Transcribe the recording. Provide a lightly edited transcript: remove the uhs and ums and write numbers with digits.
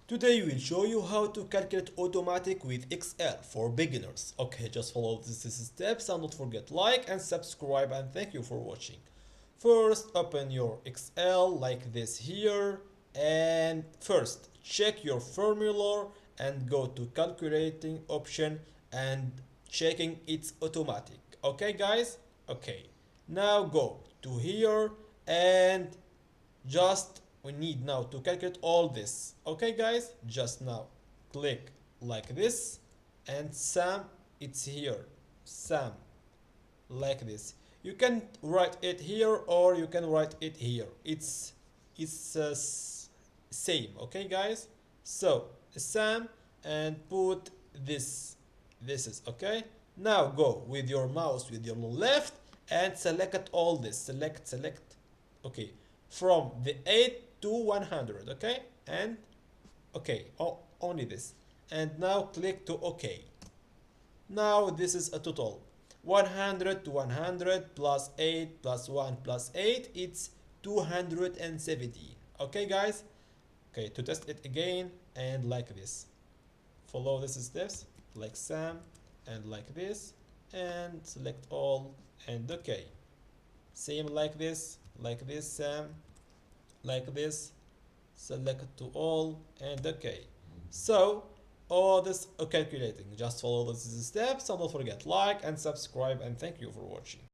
Today we'll show you how to calculate automatic with Excel for beginners. Okay, just follow these steps and don't forget like and subscribe, and thank you for watching. First, open your Excel like this here, and first check your formula and go to calculating option and checking it's automatic. Okay guys? Okay. Now go to here and just we need now to calculate all this. Okay guys, just now click like this and sum, it's here, sum, like this. You can write it here or you can write it here, it's same. Okay guys, so sum and put this is okay. Now go with your mouse with your left and select all this, select, okay, from the 8 to 100, okay, and okay, only this, and now click to OK. Now this is a total 100 to 100 plus 8 plus 1 plus 8, it's 217. Okay guys, okay, to test it again and like this, follow these steps like sum and like this and select all and okay, same like this sum, like this, select to all and okay. So all this calculating, just follow these steps and don't forget like and subscribe, and thank you for watching.